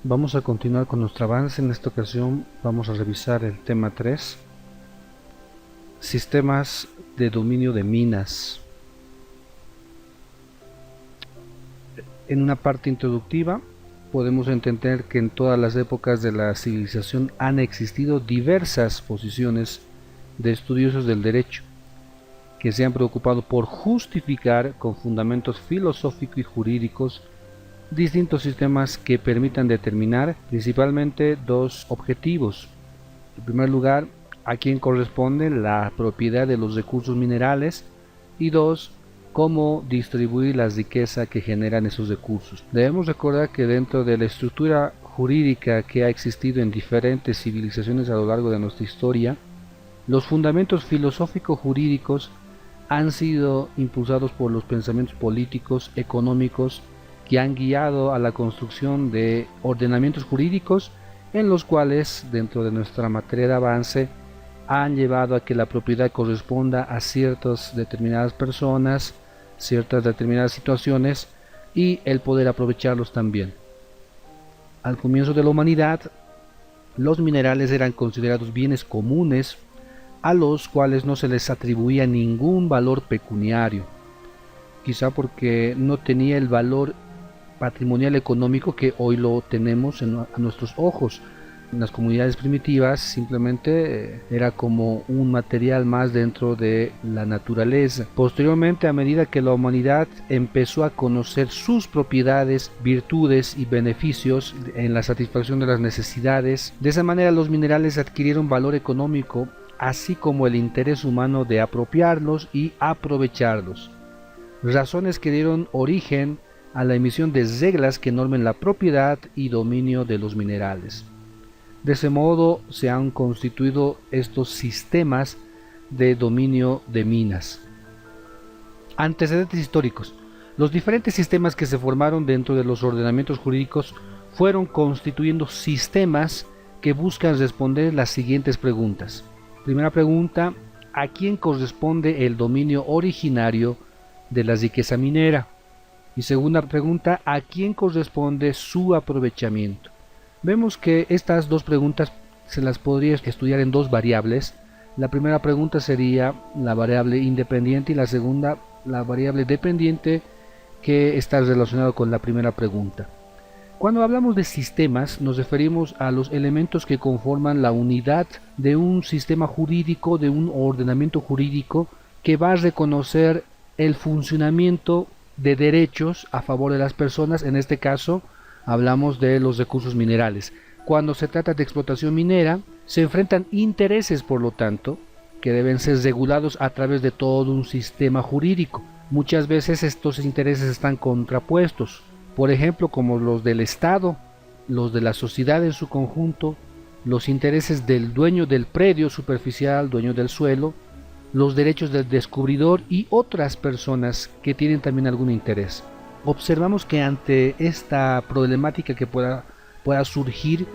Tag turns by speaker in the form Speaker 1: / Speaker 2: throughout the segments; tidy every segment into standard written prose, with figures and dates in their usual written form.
Speaker 1: Vamos a continuar con nuestro avance. En esta ocasión vamos a revisar el tema 3, sistemas de dominio de minas. En una parte introductiva podemos entender que en todas las épocas de la civilización han existido diversas posiciones de estudiosos del derecho que se han preocupado por justificar con fundamentos filosóficos y jurídicos distintos sistemas que permitan determinar principalmente dos objetivos. En primer lugar, a quién corresponde la propiedad de los recursos minerales, y dos, cómo distribuir la riqueza que generan esos recursos. Debemos recordar que dentro de la estructura jurídica que ha existido en diferentes civilizaciones a lo largo de nuestra historia, los fundamentos filosófico-jurídicos han sido impulsados por los pensamientos políticos, económicos, que han guiado a la construcción de ordenamientos jurídicos en los cuales, dentro de nuestra materia de avance, han llevado a que la propiedad corresponda a ciertas determinadas personas, ciertas determinadas situaciones, y el poder aprovecharlos también. Al comienzo de la humanidad, los minerales eran considerados bienes comunes a los cuales no se les atribuía ningún valor pecuniario, quizá porque no tenía el valor patrimonial económico que hoy lo tenemos a nuestros ojos. En las comunidades primitivas simplemente era como un material más dentro de la naturaleza. Posteriormente, a medida que la humanidad empezó a conocer sus propiedades, virtudes y beneficios en la satisfacción de las necesidades, de esa manera los minerales adquirieron valor económico, así como el interés humano de apropiarlos y aprovecharlos. Razones que dieron origen a la emisión de reglas que normen la propiedad y dominio de los minerales. De ese modo se han constituido estos sistemas de dominio de minas. Antecedentes históricos. Los diferentes sistemas que se formaron dentro de los ordenamientos jurídicos fueron constituyendo sistemas que buscan responder las siguientes preguntas. Primera pregunta: ¿a quién corresponde el dominio originario de la riqueza minera? Y segunda pregunta: ¿a quién corresponde su aprovechamiento? Vemos que estas dos preguntas se las podría estudiar en dos variables. La primera pregunta sería la variable independiente y la segunda la variable dependiente, que está relacionado con la primera pregunta. Cuando hablamos de sistemas nos referimos a los elementos que conforman la unidad de un sistema jurídico, de un ordenamiento jurídico que va a reconocer el funcionamiento de derechos a favor de las personas. En este caso hablamos de los recursos minerales. Cuando se trata de explotación minera, se enfrentan intereses, por lo tanto, que deben ser regulados a través de todo un sistema jurídico. Muchas veces estos intereses están contrapuestos, por ejemplo, como los del Estado, los de la sociedad en su conjunto, los intereses del dueño del predio superficial, dueño del suelo, los derechos del descubridor y otras personas que tienen también algún interés. Observamos que ante esta problemática que pueda surgir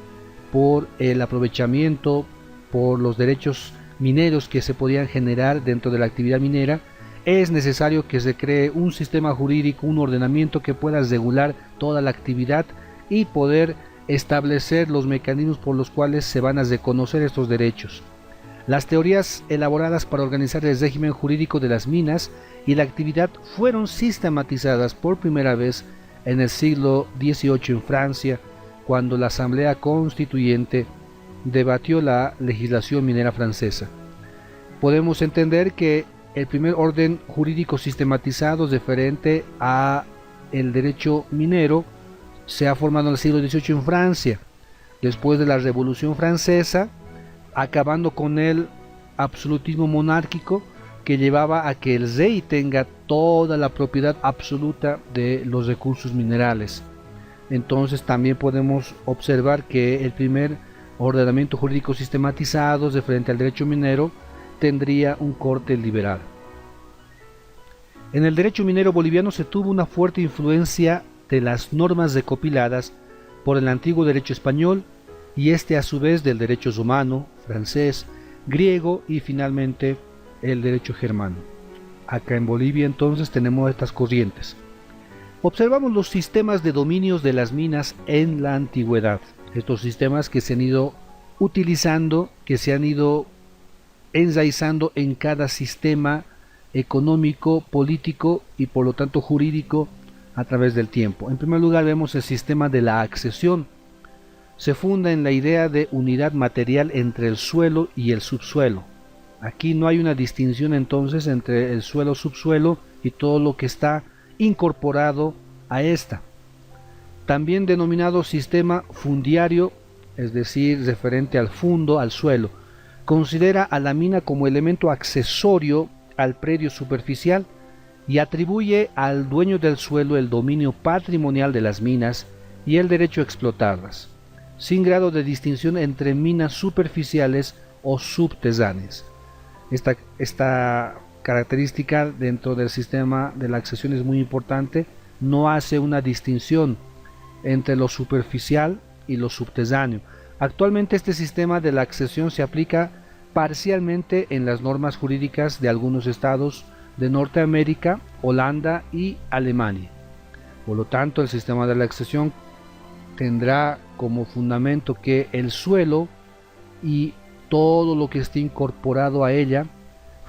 Speaker 1: por el aprovechamiento, por los derechos mineros que se podían generar dentro de la actividad minera, es necesario que se cree un sistema jurídico, un ordenamiento que pueda regular toda la actividad y poder establecer los mecanismos por los cuales se van a reconocer estos derechos. Las teorías elaboradas para organizar el régimen jurídico de las minas y la actividad fueron sistematizadas por primera vez en el siglo XVIII en Francia, cuando la Asamblea Constituyente debatió la legislación minera francesa. Podemos entender que el primer orden jurídico sistematizado referente a el derecho minero se ha formado en el siglo XVIII en Francia, después de la Revolución Francesa, acabando con el absolutismo monárquico que llevaba a que el rey tenga toda la propiedad absoluta de los recursos minerales. Entonces también podemos observar que el primer ordenamiento jurídico sistematizado referente al derecho minero tendría un corte liberal. En el derecho minero boliviano se tuvo una fuerte influencia de las normas recopiladas por el antiguo derecho español y este a su vez del derecho romano, francés, griego y finalmente el derecho germano. Acá en Bolivia entonces tenemos estas corrientes. Observamos los sistemas de dominios de las minas en la antigüedad. Estos sistemas que se han ido utilizando, que se han ido enraizando en cada sistema económico, político y por lo tanto jurídico a través del tiempo. En primer lugar vemos el sistema de la accesión. Se funda en la idea de unidad material entre el suelo y el subsuelo. Aquí no hay una distinción entonces entre el suelo-subsuelo y todo lo que está incorporado a esta. También denominado sistema fundiario, es decir, referente al fundo, al suelo. Considera a la mina como elemento accesorio al predio superficial y atribuye al dueño del suelo el dominio patrimonial de las minas y el derecho a explotarlas, sin grado de distinción entre minas superficiales o subterráneas. Esta característica dentro del sistema de la accesión es muy importante, no hace una distinción entre lo superficial y lo subterráneo. Actualmente este sistema de la accesión se aplica parcialmente en las normas jurídicas de algunos estados de Norteamérica, Holanda y Alemania. Por lo tanto, el sistema de la accesión tendrá como fundamento que el suelo y todo lo que esté incorporado a ella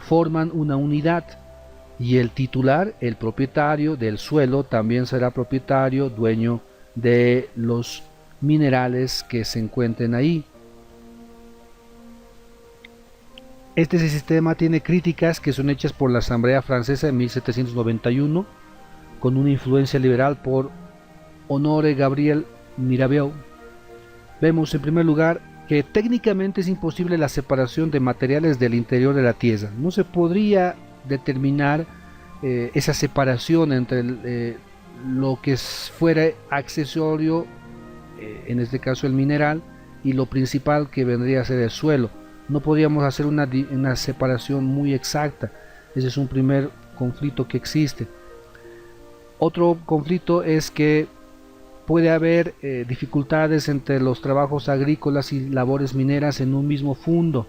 Speaker 1: forman una unidad y el titular, el propietario del suelo, también será propietario, dueño de los minerales que se encuentren ahí. Este sistema tiene críticas que son hechas por la Asamblea Francesa en 1791 con una influencia liberal por Honoré Gabriel Mirabeau. Vemos en primer lugar que técnicamente es imposible la separación de materiales del interior de la tierra. No se podría determinar esa separación entre lo que fuera accesorio, en este caso el mineral, y lo principal que vendría a ser el suelo. No podríamos hacer una separación muy exacta. Ese es un primer conflicto que existe. Otro conflicto es que puede haber dificultades entre los trabajos agrícolas y labores mineras en un mismo fundo,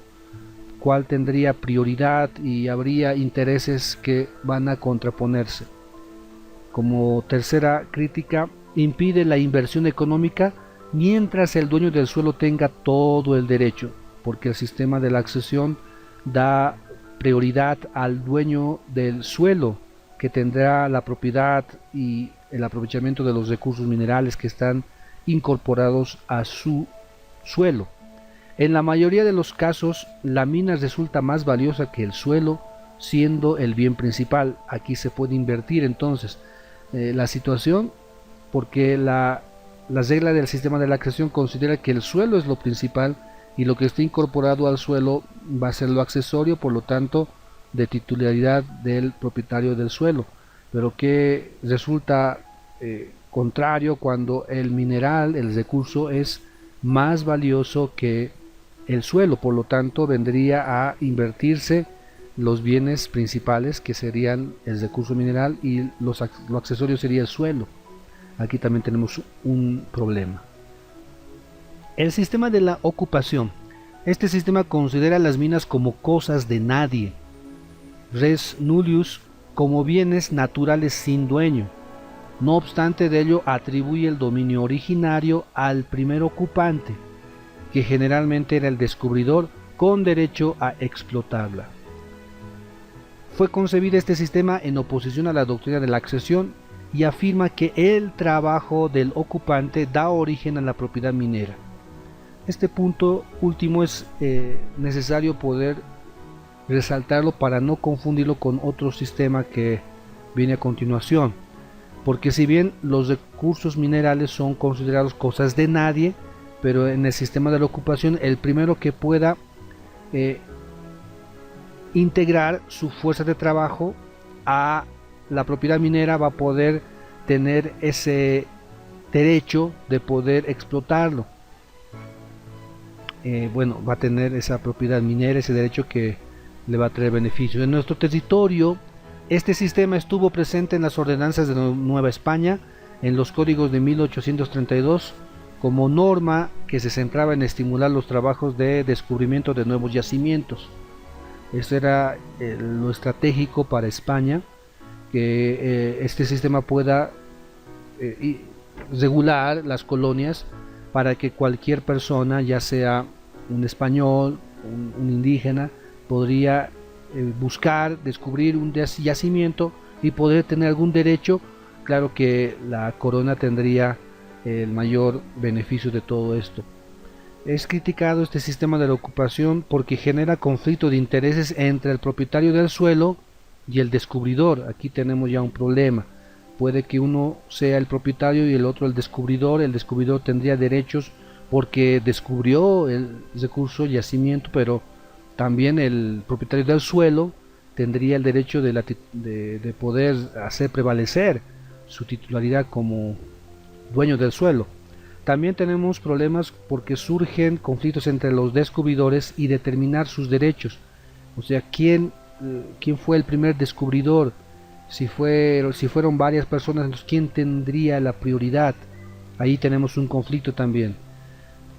Speaker 1: cuál tendría prioridad y habría intereses que van a contraponerse. Como tercera crítica, impide la inversión económica mientras el dueño del suelo tenga todo el derecho, porque el sistema de la accesión da prioridad al dueño del suelo, que tendrá la propiedad y el aprovechamiento de los recursos minerales que están incorporados a su suelo. En la mayoría de los casos, la mina resulta más valiosa que el suelo, siendo el bien principal. Aquí se puede invertir entonces la situación, porque la regla del sistema de la accesión considera que el suelo es lo principal y lo que esté incorporado al suelo va a ser lo accesorio, por lo tanto de titularidad del propietario del suelo, pero que resulta contrario cuando el mineral, el recurso, es más valioso que el suelo, por lo tanto vendría a invertirse los bienes principales, que serían el recurso mineral, y lo accesorio sería el suelo. Aquí también tenemos un problema. El sistema de la ocupación. Este sistema considera las minas como cosas de nadie, res nullius, como bienes naturales sin dueño. No obstante de ello, atribuye el dominio originario al primer ocupante, que generalmente era el descubridor, con derecho a explotarla. Fue concebido este sistema en oposición a la doctrina de la accesión y afirma que el trabajo del ocupante da origen a la propiedad minera. Este punto último es necesario poder resaltarlo para no confundirlo con otro sistema que viene a continuación, porque si bien los recursos minerales son considerados cosas de nadie, pero en el sistema de la ocupación el primero que pueda integrar su fuerza de trabajo a la propiedad minera va a poder tener ese derecho de poder explotarlo. Va a tener esa propiedad minera, ese derecho que le va a traer beneficios. En nuestro territorio, este sistema estuvo presente en las ordenanzas de Nueva España, en los códigos de 1832, como norma que se centraba en estimular los trabajos de descubrimiento de nuevos yacimientos. Esto era lo estratégico para España, que este sistema pueda regular las colonias para que cualquier persona, ya sea un español, un indígena, podría buscar, descubrir un yacimiento y poder tener algún derecho. Claro que la corona tendría el mayor beneficio de todo esto. Es criticado este sistema de la ocupación porque genera conflicto de intereses entre el propietario del suelo y el descubridor. Aquí tenemos ya un problema. Puede que uno sea el propietario y el otro el descubridor. El descubridor tendría derechos porque descubrió el recurso, yacimiento, pero también el propietario del suelo tendría el derecho de poder hacer prevalecer su titularidad como dueño del suelo. También tenemos problemas porque surgen conflictos entre los descubridores y determinar sus derechos. O sea, quién fue el primer descubridor. Si fueron varias personas, entonces quién tendría la prioridad. Ahí tenemos un conflicto también.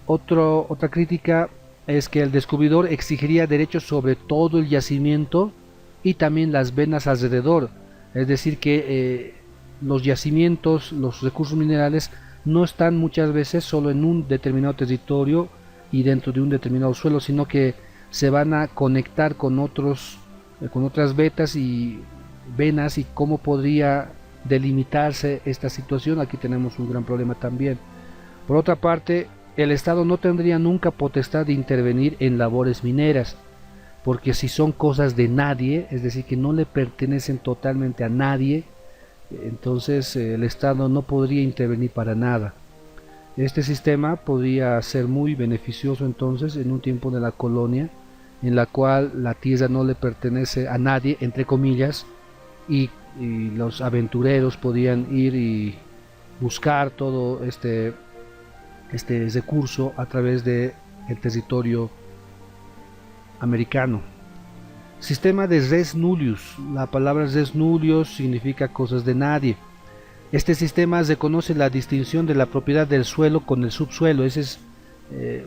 Speaker 1: Otra crítica es que el descubridor exigiría derechos sobre todo el yacimiento y también las venas alrededor. Es decir, que los yacimientos, los recursos minerales, no están muchas veces solo en un determinado territorio y dentro de un determinado suelo, sino que se van a conectar con otras vetas y venas. Y cómo podría delimitarse esta situación. Aquí tenemos un gran problema también. Por otra parte, el Estado no tendría nunca potestad de intervenir en labores mineras, porque si son cosas de nadie, es decir, que no le pertenecen totalmente a nadie, entonces el Estado no podría intervenir para nada. Este sistema podría ser muy beneficioso entonces en un tiempo de la colonia, en la cual la tierra no le pertenece a nadie, entre comillas, y los aventureros podían ir y buscar todo este recurso a través del territorio americano. Sistema de res nullius. La palabra res nullius significa cosas de nadie. Este sistema reconoce la distinción de la propiedad del suelo con el subsuelo. Ese es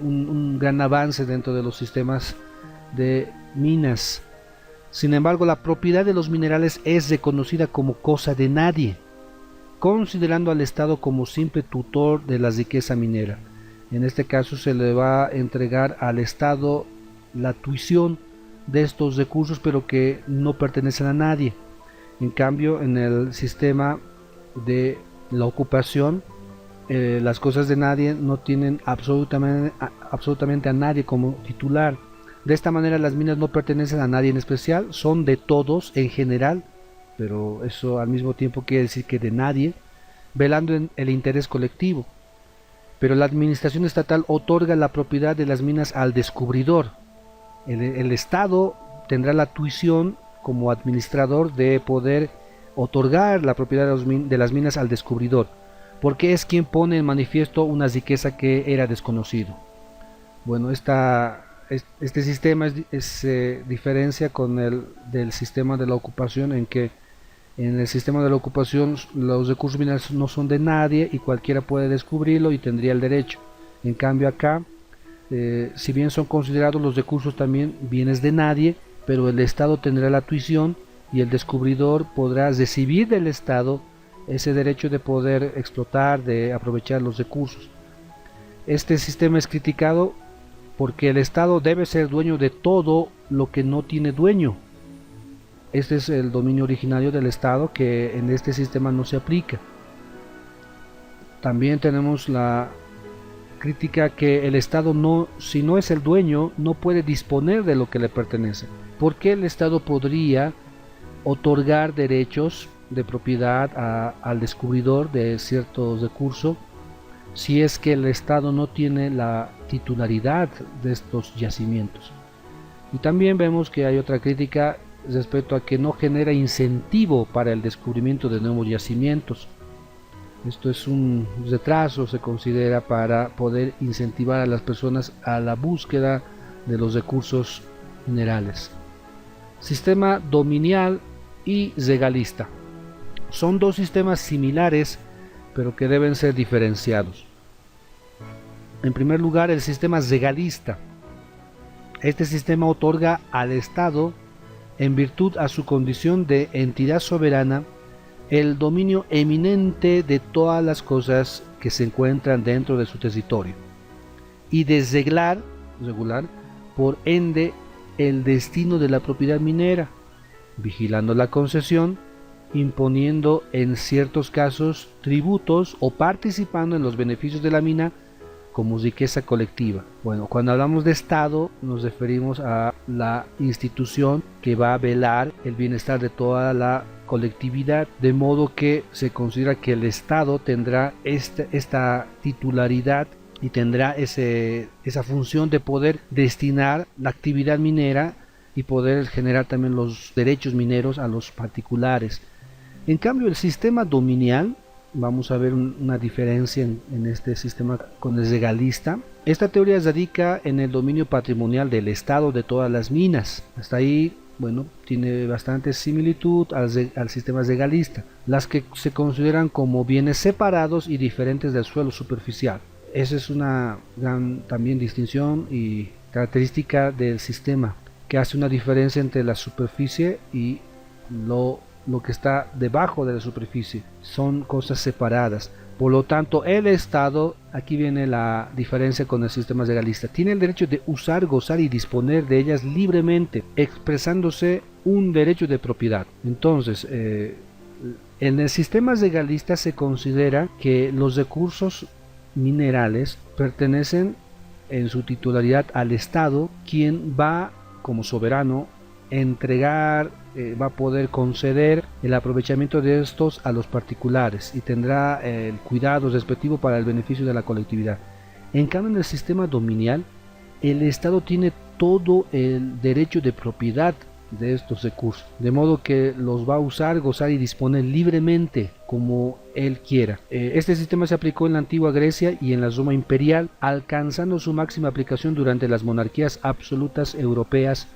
Speaker 1: un gran avance dentro de los sistemas de minas. Sin embargo, la propiedad de los minerales es reconocida como cosa de nadie, considerando al Estado como simple tutor de la riqueza minera. En este caso se le va a entregar al Estado la tuición de estos recursos, pero que no pertenecen a nadie. En cambio, en el sistema de la ocupación, las cosas de nadie no tienen absolutamente a nadie como titular. De esta manera las minas no pertenecen a nadie en especial, son de todos en general, pero eso al mismo tiempo quiere decir que de nadie, velando en el interés colectivo. Pero la administración estatal otorga la propiedad de las minas al descubridor. El Estado tendrá la tuición como administrador de poder otorgar la propiedad de las minas al descubridor, porque es quien pone en manifiesto una riqueza que era desconocido. Bueno, este sistema se diferencia con el del sistema de la ocupación, en que en el sistema de la ocupación los recursos minerales no son de nadie y cualquiera puede descubrirlo y tendría el derecho. En cambio acá, si bien son considerados los recursos también bienes de nadie, pero el Estado tendrá la tuición y el descubridor podrá recibir del Estado ese derecho de poder explotar, de aprovechar los recursos. Este sistema es criticado porque el Estado debe ser dueño de todo lo que no tiene dueño. Este es el dominio originario del Estado, que en este sistema no se aplica. También tenemos la crítica que el Estado si no es el dueño, no puede disponer de lo que le pertenece. ¿Por qué el Estado podría otorgar derechos de propiedad al descubridor de cierto recurso si es que el Estado no tiene la titularidad de estos yacimientos? Y también vemos que hay otra crítica respecto a que no genera incentivo para el descubrimiento de nuevos yacimientos. Esto es un retraso, se considera, para poder incentivar a las personas a la búsqueda de los recursos minerales. Sistema dominial y regalista. Son dos sistemas similares, pero que deben ser diferenciados. En primer lugar, el sistema regalista. Este sistema otorga al Estado, en virtud a su condición de entidad soberana, el dominio eminente de todas las cosas que se encuentran dentro de su territorio y desreglar, regular, por ende, el destino de la propiedad minera, vigilando la concesión, imponiendo en ciertos casos tributos o participando en los beneficios de la mina como riqueza colectiva. Bueno, cuando hablamos de Estado nos referimos a la institución que va a velar el bienestar de toda la colectividad, de modo que se considera que el Estado tendrá esta titularidad y tendrá esa función de poder destinar la actividad minera y poder generar también los derechos mineros a los particulares. En cambio, el sistema dominial, vamos a ver una diferencia en este sistema con el legalista. Esta teoría radica en el dominio patrimonial del Estado de todas las minas. Hasta ahí, bueno, tiene bastante similitud al sistema legalista, las que se consideran como bienes separados y diferentes del suelo superficial. Esa es una gran también distinción y característica del sistema, que hace una diferencia entre la superficie y lo que está debajo de la superficie. Son cosas separadas. Por lo tanto, el Estado, aquí viene la diferencia con el sistema legalista, tiene el derecho de usar, gozar y disponer de ellas libremente, expresándose un derecho de propiedad. Entonces, en el sistema legalista se considera que los recursos minerales pertenecen en su titularidad al Estado, quien va como soberano entregar, va a poder conceder el aprovechamiento de estos a los particulares y tendrá el cuidado respectivo para el beneficio de la colectividad. En cambio, en el sistema dominial, el Estado tiene todo el derecho de propiedad de estos recursos, de modo que los va a usar, gozar y disponer libremente como él quiera. Este sistema se aplicó en la antigua Grecia y en la Roma imperial, alcanzando su máxima aplicación durante las monarquías absolutas europeas,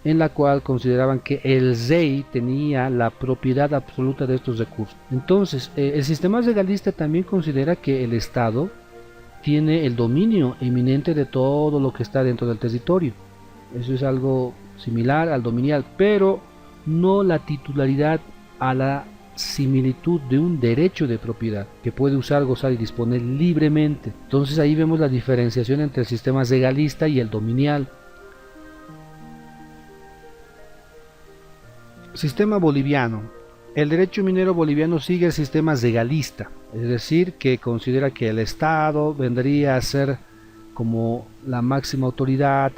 Speaker 1: en la cual consideraban que el rey tenía la propiedad absoluta de estos recursos. Entonces, el sistema legalista también considera que el Estado tiene el dominio eminente de todo lo que está dentro del territorio. Eso es algo similar al dominial, pero no la titularidad a la similitud de un derecho de propiedad que puede usar, gozar y disponer libremente. Entonces ahí vemos la diferenciación entre el sistema legalista y el dominial. Sistema boliviano. El derecho minero boliviano sigue el sistema legalista, es decir, que considera que el Estado vendría a ser como la máxima autoridad,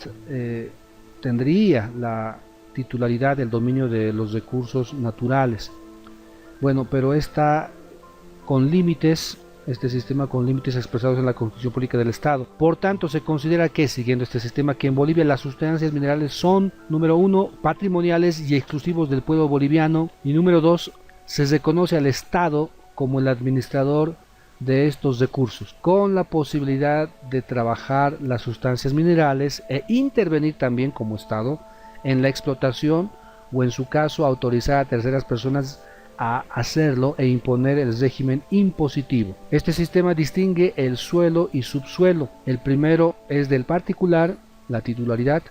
Speaker 1: tendría la titularidad del dominio de los recursos naturales. Bueno, pero está con límites, este sistema con límites expresados en la Constitución Política del Estado. Por tanto, se considera que, siguiendo este sistema, que en Bolivia las sustancias minerales son, número 1, patrimoniales y exclusivos del pueblo boliviano, y número 2, se reconoce al Estado como el administrador de estos recursos, con la posibilidad de trabajar las sustancias minerales e intervenir también como Estado en la explotación o, en su caso, autorizar a terceras personas a hacerlo e imponer el régimen impositivo. Este sistema distingue el suelo y subsuelo. El primero es del particular, la titularidad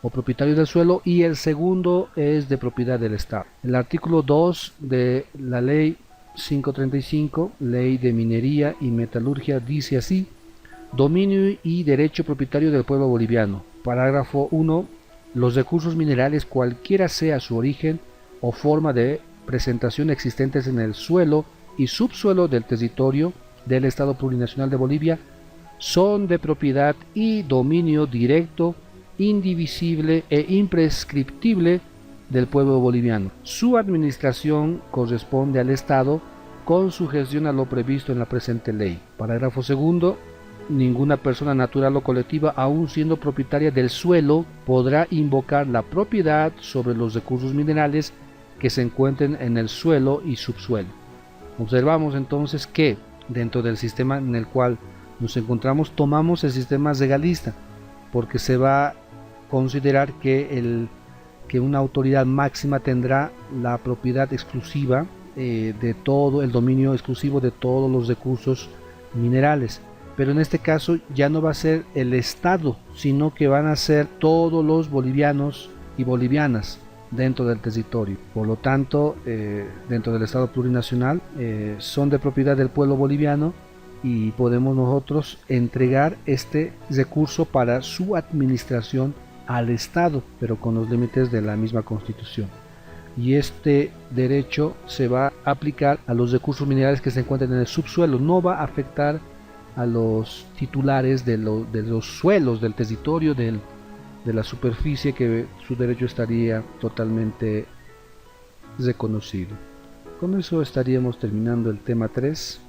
Speaker 1: o propietario del suelo, y el segundo es de propiedad del Estado. El artículo 2 de la ley 535, ley de minería y metalurgia, dice así: dominio y derecho propietario del pueblo boliviano. Parágrafo 1. Los recursos minerales, cualquiera sea su origen o forma de presentación, existentes en el suelo y subsuelo del territorio del Estado Plurinacional de Bolivia, son de propiedad y dominio directo, indivisible e imprescriptible del pueblo boliviano. Su administración corresponde al Estado con sujeción a lo previsto en la presente ley. Parágrafo 2. Ninguna persona natural o colectiva, aun siendo propietaria del suelo, podrá invocar la propiedad sobre los recursos minerales que se encuentren en el suelo y subsuelo. Observamos entonces que dentro del sistema en el cual nos encontramos tomamos el sistema legalista, porque se va a considerar que una autoridad máxima tendrá la propiedad exclusiva de todo, el dominio exclusivo de todos los recursos minerales. Pero en este caso ya no va a ser el Estado, sino que van a ser todos los bolivianos y bolivianas. dentro del territorio. Por lo tanto, dentro del Estado plurinacional, son de propiedad del pueblo boliviano y podemos nosotros entregar este recurso para su administración al Estado, pero con los límites de la misma Constitución. Y este derecho se va a aplicar a los recursos minerales que se encuentran en el subsuelo, no va a afectar a los titulares de los suelos, del territorio, de la superficie, que su derecho estaría totalmente reconocido. Con eso estaríamos terminando el tema 3.